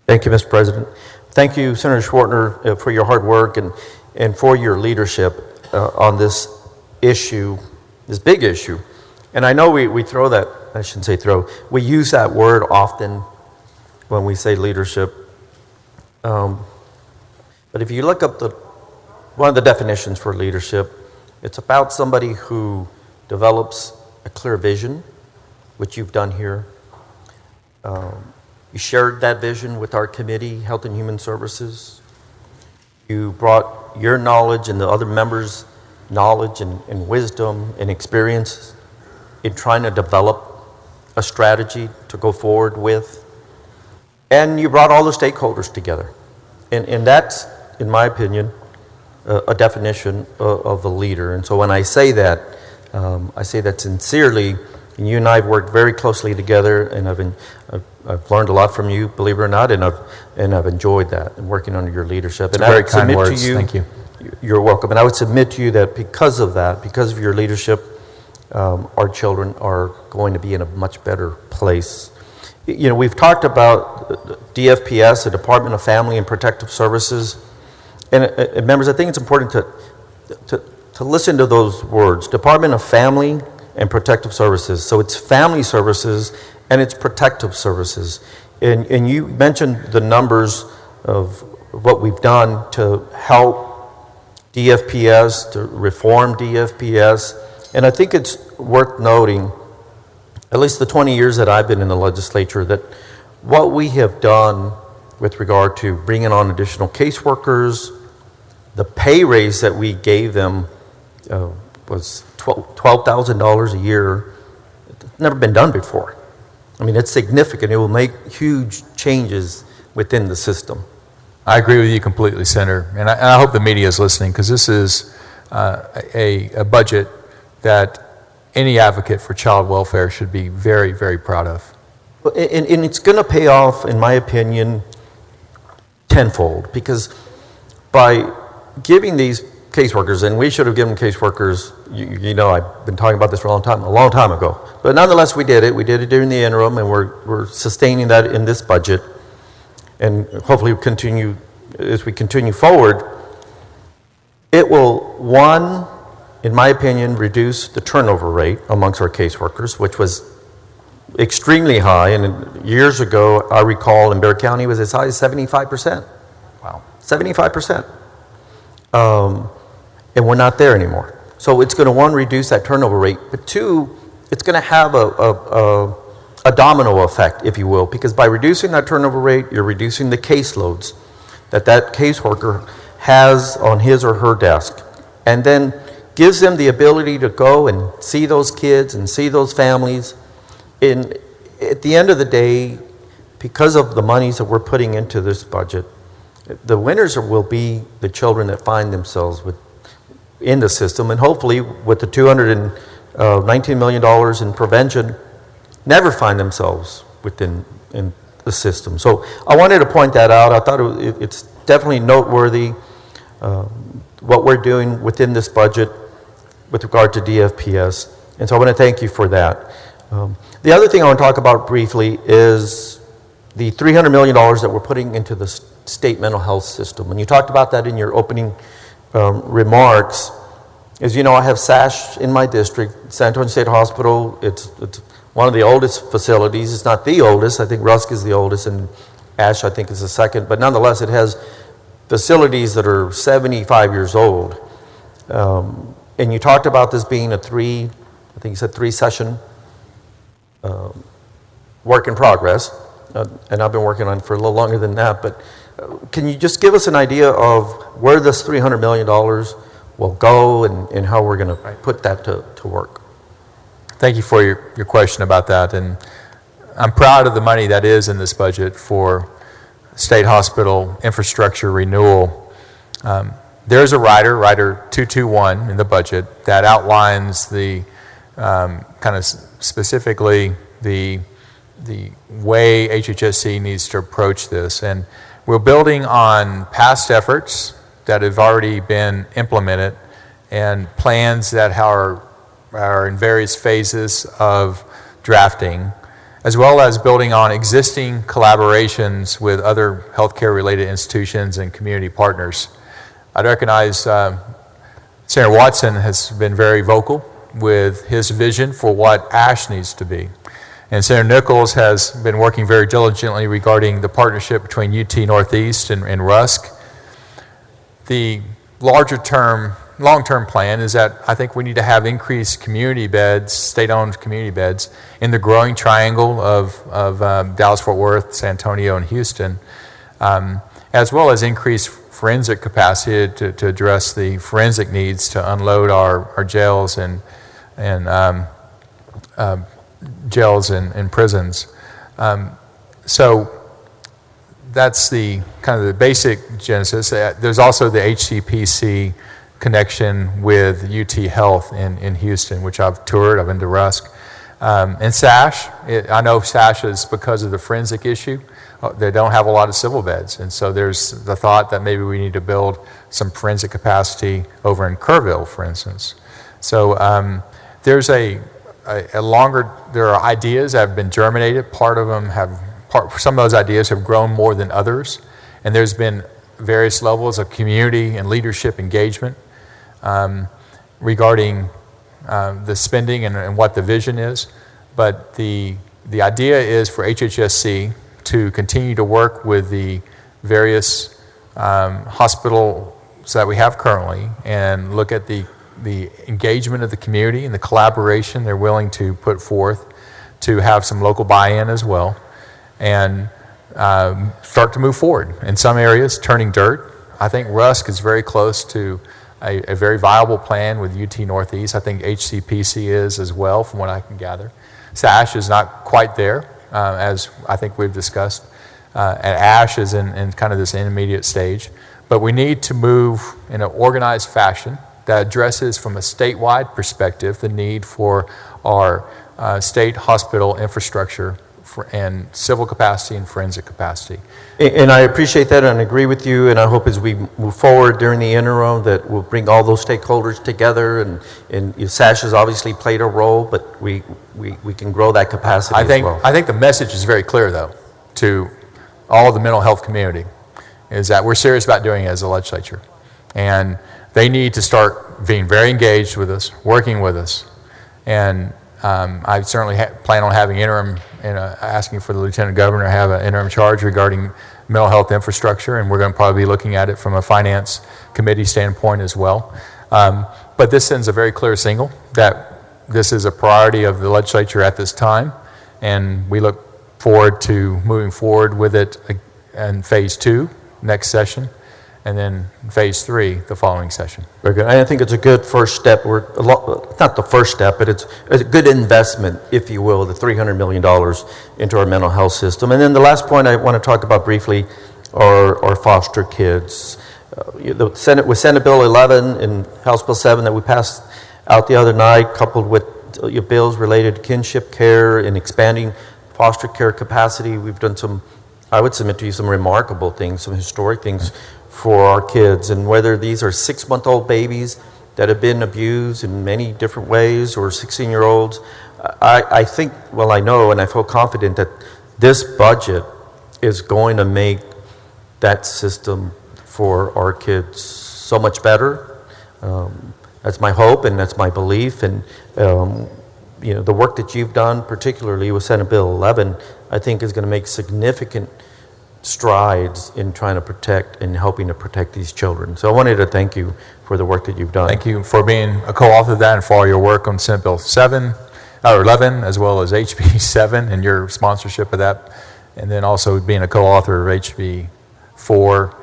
Thank you, Mr. President. Thank you, Senator Schwertner, for your hard work and for your leadership on this issue, this big issue. And I know we throw that, I shouldn't say throw, we use that word often when we say leadership. But if you look up one of the definitions for leadership, it's about somebody who develops a clear vision, which you've done here. You shared that vision with our committee, Health and Human Services. You brought your knowledge and the other members' knowledge and wisdom and experience in trying to develop a strategy to go forward with. And you brought all the stakeholders together. And that's, in my opinion, a definition of a leader. And so when I say that sincerely. And you and I have worked very closely together, and I've learned a lot from you, believe it or not, and I've enjoyed that and working under your leadership. And very kind words. Thank you. You're welcome. And I would submit to you that because of that, because of your leadership, our children are going to be in a much better place. You know, we've talked about DFPS, the Department of Family and Protective Services, and members, I think it's important to listen to those words: Department of Family and Protective Services. So it's family services and it's protective services. And you mentioned the numbers of what we've done to help DFPS, to reform DFPS. And I think it's worth noting, at least the 20 years that I've been in the legislature, that what we have done with regard to bringing on additional caseworkers, the pay raise that we gave them was $12,000 a year. It's never been done before. I mean, it's significant. It will make huge changes within the system. I agree with you completely, Senator. And I hope the media is listening, because this is a budget that any advocate for child welfare should be very, very proud of. And it's going to pay off, in my opinion, tenfold, because by giving these caseworkers, and we should have given caseworkers, you know, I've been talking about this for a long time ago. But nonetheless, we did it. We did it during the interim, and we're sustaining that in this budget. And hopefully continue, as we continue forward, it will, one, in my opinion, reduce the turnover rate amongst our caseworkers, which was extremely high. And years ago, I recall in Bexar County, it was as high as 75%. Wow. 75%. And we're not there anymore. So it's going to, one, reduce that turnover rate, but two, it's going to have a domino effect, if you will, because by reducing that turnover rate, you're reducing the caseloads that caseworker has on his or her desk, and then gives them the ability to go and see those kids and see those families. And at the end of the day, because of the monies that we're putting into this budget, the winners will be the children that find themselves in the system, and hopefully with the $219 million in prevention, never find themselves in the system. So I wanted to point that out. I thought it's definitely noteworthy what we're doing within this budget with regard to DFPS, and so I want to thank you for that. The other thing I want to talk about briefly is the $300 million that we're putting into the state mental health system. And you talked about that in your opening remarks. As you know, I have SASH in my district, San Antonio State Hospital. It's one of the oldest facilities. It's not the oldest. I think Rusk is the oldest, and Ash, I think, is the second. But nonetheless, it has facilities that are 75 years old. And you talked about this being I think you said 3-session work in progress. And I've been working on it for a little longer than that. But can you just give us an idea of where this $300 million will go and how we're going to put that to work? Thank you for your question about that. And I'm proud of the money that is in this budget for state hospital infrastructure renewal. There's a rider 221 in the budget that outlines the kind of specifically the way HHSC needs to approach this. And we're building on past efforts that have already been implemented and plans that are in various phases of drafting. as well as building on existing collaborations with other healthcare-related institutions and community partners. I recognize Senator Watson has been very vocal with his vision for what ASH needs to be. And Senator Nichols has been working very diligently regarding the partnership between UT Northeast and Rusk. The long-term plan is that I think we need to have increased community beds, state-owned community beds, in the growing triangle of Dallas-Fort Worth, San Antonio, and Houston, as well as increased forensic capacity to address the forensic needs to unload our jails and prisons. So that's the kind of the basic genesis. There's also the HCPC connection with UT Health in Houston, which I've toured. I've been to Rusk. And SASH, I know SASH is because of the forensic issue. They don't have a lot of civil beds. And so there's the thought that maybe we need to build some forensic capacity over in Kerrville, for instance. So there's there are ideas that have been germinated. Some of those ideas have grown more than others. And there's been various levels of community and leadership engagement regarding the spending and what the vision is. But the idea is for HHSC to continue to work with the various hospitals that we have currently and look at the engagement of the community and the collaboration they're willing to put forth to have some local buy-in as well, and start to move forward. In some areas, turning dirt. I think Rusk is very close to a very viable plan with UT Northeast. I think HCPC is as well, from what I can gather. SASH is not quite there, as I think we've discussed. And ASH is in kind of this intermediate stage. But we need to move in an organized fashion that addresses from a statewide perspective the need for our state hospital infrastructure and civil capacity and forensic capacity. And I appreciate that and agree with you, and I hope as we move forward during the interim that we'll bring all those stakeholders together, and SASH has obviously played a role, but we can grow that capacity as well. I think the message is very clear, though, to all of the mental health community, is that we're serious about doing it as a legislature. And they need to start being very engaged with us, working with us. And I certainly plan on having interim, asking for the Lieutenant Governor to have an interim charge regarding mental health infrastructure, and we're going to probably be looking at it from a finance committee standpoint as well. But this sends a very clear signal that this is a priority of the legislature at this time, and we look forward to moving forward with it in phase 2 next session, and then phase 3 the following session. Very good. I think it's a good first step. Not the first step, but it's a good investment, if you will, the $300 million into our mental health system. And then the last point I want to talk about briefly are foster kids. With Senate Bill 11 and House Bill 7 that we passed out the other night, coupled with bills related to kinship care and expanding foster care capacity, we've done I would submit to you, some remarkable things, some historic things for our kids. And whether these are 6-month-old babies that have been abused in many different ways, or 16-year-olds, I think, well, I know and I feel confident that this budget is going to make that system for our kids so much better. That's my hope and that's my belief. And the work that you've done, particularly with Senate Bill 11, I think is going to make significant strides in trying to protect and helping to protect these children. So I wanted to thank you for the work that you've done. Thank you for being a co-author of that and for all your work on Senate Bill 11, as well as HB 7 and your sponsorship of that, and then also being a co-author of HB 4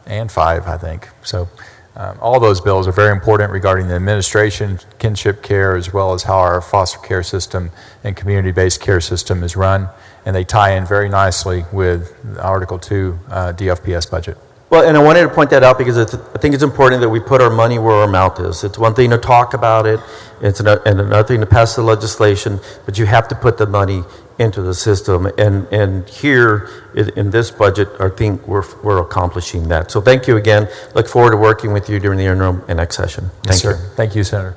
and 5, I think. So all those bills are very important regarding the administration, kinship care, as well as how our foster care system and community-based care system is run. And they tie in very nicely with Article 2 DFPS budget. Well, and I wanted to point that out because I think it's important that we put our money where our mouth is. It's one thing to talk about it, and another thing to pass the legislation, but you have to put the money into the system. And here in this budget, I think we're accomplishing that. So thank you again. Look forward to working with you during the interim and next session. Yes, sir. Thank you, Senator.